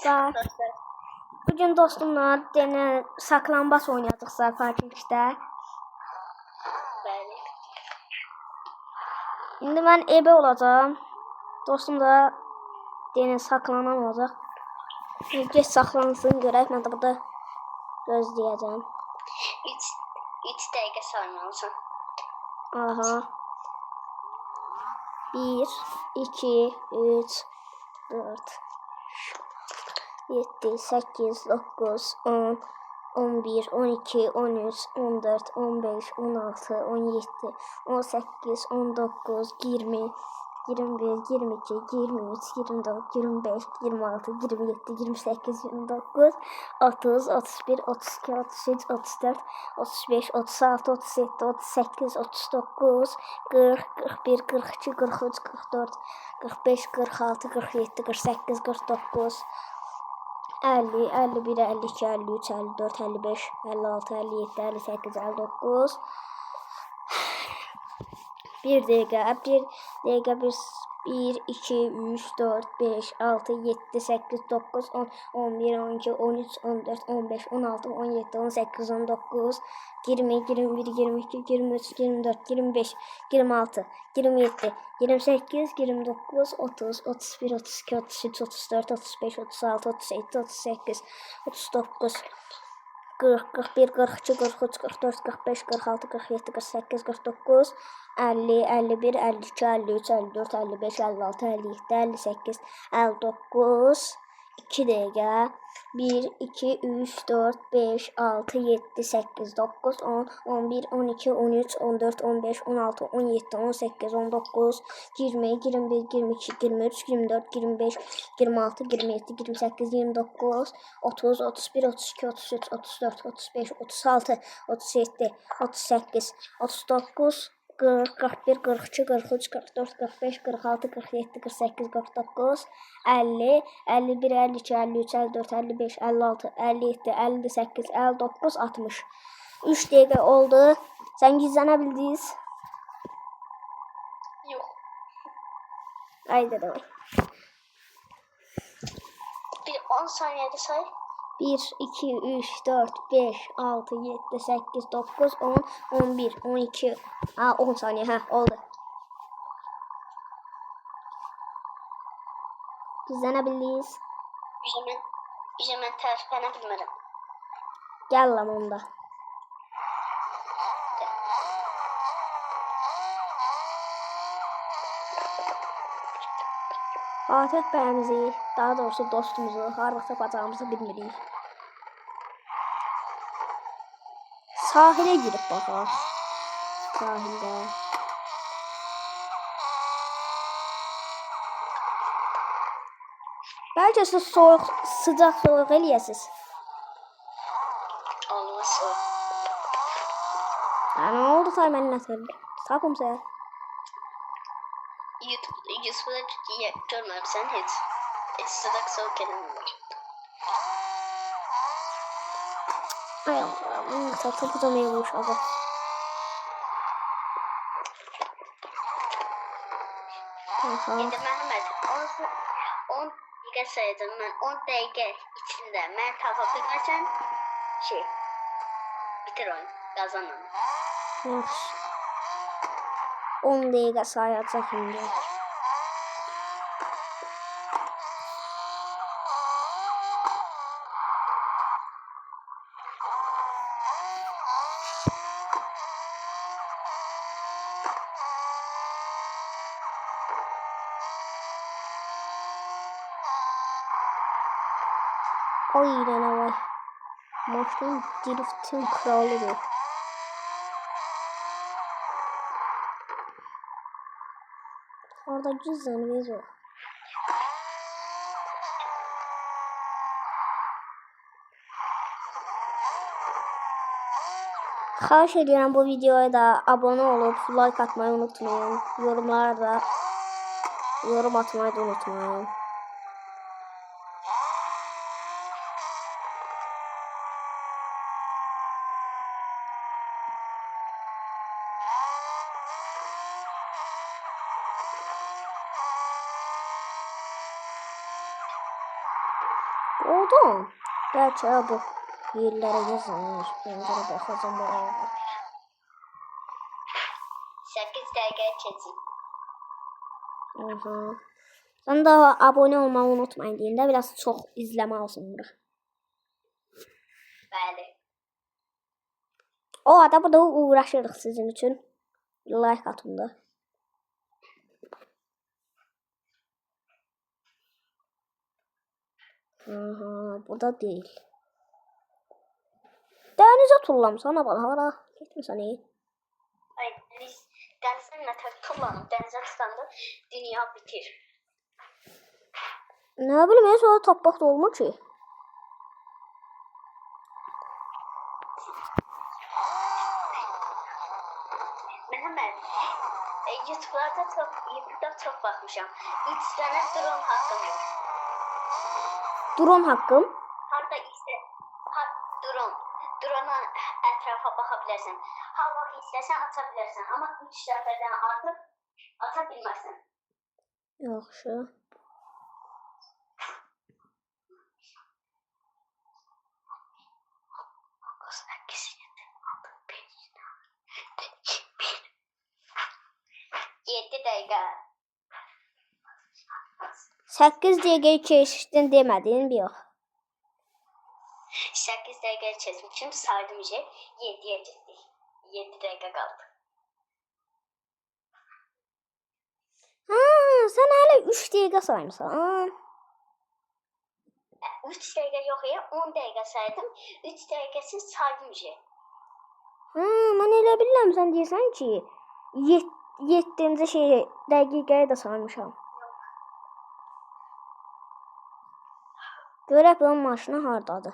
Dostlar. Bugün dostumla gene saklambaç oynayacağıq parkingdə. Bəli. İndi mən ebe olacağım. Dostum da gene saklanan olacaq. Geç saklansın görək. Mən də burada gözləyəcəm. 3 dəqiqə saymalısın. Aha. 1, 2, 3, 4, 7, 8, 9, 10, 11, 12, 13, 14, 15, 16, 17, 18, 19, 20, 21, 22, 23, 24, 25, 26, 27, 28, 29, 30, 31, 32, 33, 34, 35, 36, 37, 38, 39, 40, 41, 42, 43, 44, 45, 46, 47, 48, 49, 50, 51, 52, 53, 54, 55, 56, 57, 58, 59. Bir dəqiqə, 1, 2, 3, 4, 5, 6, 7, 8, 9, 10, 11, 12, 13, 14, 15, 16, 17, 18, 19, 20, 21, 22, 23, 24, 25, 26, 27, 28, 29, 30, 31, 32, 33, 34, 35, 36, 37, 38, 39, 40, 41, 42, 43, 44, 45, 46, 47, 48, 49, 50, 51, 52, 53, 54, 55, 56, 57, 58, 59, 2 dəqiqə, 1, 2, 3, 4, 5, 6, 7, 8, 9, 10, 11, 12, 13, 14, 15, 16, 17, 18, 19, 20, 21, 22, 23, 24, 25, 26, 27, 28, 29, 30, 31, 32, 33, 34, 35, 36, 37, 38, 39, 40, 41, 42, 43, 44, 45, 46, 47, 48, 49, 50, 51, 52, 53, 54, 55, 56, 57, 58, 59, 60. 3 dəqiqə oldu. Sən gizlənə bildiniz? Yox. Haydi demək. Bir 10 saniyədə say. 1, 2, 3, 4, 5, 6, 7, 8, 9, 10, 11, 12, 10 saniye. Hə, oldu. Gizlənə bildiniz? Bizə mən təriflənə bilmirəm. Gəl lan onda. Fatih bəyimizi, daha doğrusu dostumuzu, harada tapacağımızı bilmirik. Sahilə girib baxaq. Sahildə. Bəlkə siz soyuq, sıcaq soyuq eləyəsiz. Olmaz o. Nə oldu say mən nəsəl? Tapım sən. YouTube'da görməmişsən heç. Heç sıcaq soğuk eləmirlər. Ay Allah'ım, tapacağım eyvallah abi. Aha. İndi Məhəmməd 10 dəqiqə sayacağım mən. 10 dəqiqə içində mən tapa bilməsəm bitir oyun. Qazanam. Yaxşı. 10 dəqiqə sayacaq indi. Ay iğrenə vay. Maşın driftin kralıdır. Orada gizlənməyəcək o. Xahiş edirəm bu videoya da abunə olub, like atmayı unutmayın. Yorumlara da yorum atmayı da unutmayın. Oldum. Belki bu yerlere yazılmış. Bence de bakacağım bu arada. 8 dəqiqə keçin. Aha. Sen de abone olmayı unutmayın deyin de biraz çok izleme alsın bura. Bəli. O arada burada uğraşırıq sizin için. Like atın da. Aha, burada değil. Denize tullam sana bana hara. Gitmişsən iyi. Ay, dənizdən nə tək tullanıb, dənizə tutanda dünya bitir. Ne bileyim ya sonra tapmaq da olmur ki. Məhəmməd, YouTube'da çox baxmışam. 3 dənə drone haqqım var. Drone haqqım. Harda isə drone ətrafa baxa bilərsən. Hava istəsən aça bilərsən, amma 3 dəfədən artıq aça bilməzsən. Yaxşı. Yedi dəqiqə. 8 dəqiqə keçdin demədin bir yox. 8 dəqiqə keçmişim, saydım ki 7-yə getdik. 7 dəqiqə qaldı. Ha, sen hala 3 dəqiqə saymısan. 3 dəqiqə yox ya, 10 dəqiqə saydım. 3 dəqiqəsini saydım ki. Ha, mən elə bilirəm sən deyirsən ki 7-ci dəqiqəyə də saymışam. Görək bunun maşını hardadır.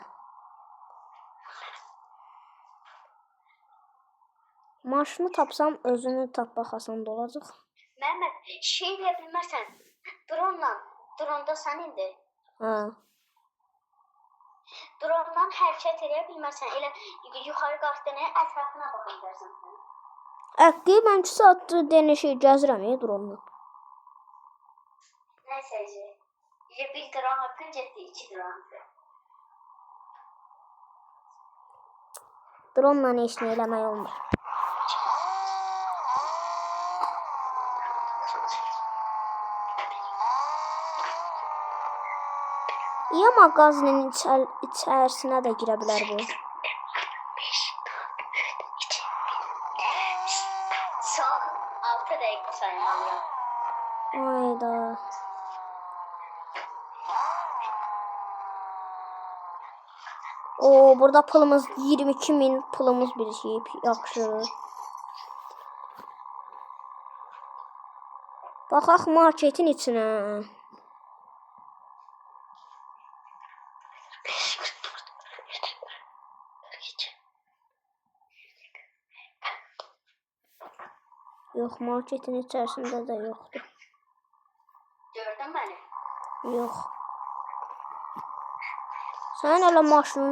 Maşını tapsam özünü tapmaq asan da olacaq. Məhəmməd, şey deyə bilmərsən. Dronda sən indi. Ha. Drondan hərəkət edə bilmərsən. Elə yuxarı qalxdığında ətrafına baxa bilərsən. Əqqi mən 2 saatdır denə şey gəzirəm drone. Nəysə, bir drone haqqın getdi, 2 drone. Drone-la heç nə eləmək olmur. İyi mağazanın içərisinə də girə bilər bu. Son 6 dəqiqə saymalıyam. Hayda. Oo, burada pulumuz 22.000 pulumuz birikib. Yaxşı. Baxaq marketin içinə. Yox, marketin içərisində də yoxdur. Gördün məni? Yox. Sən elə maşının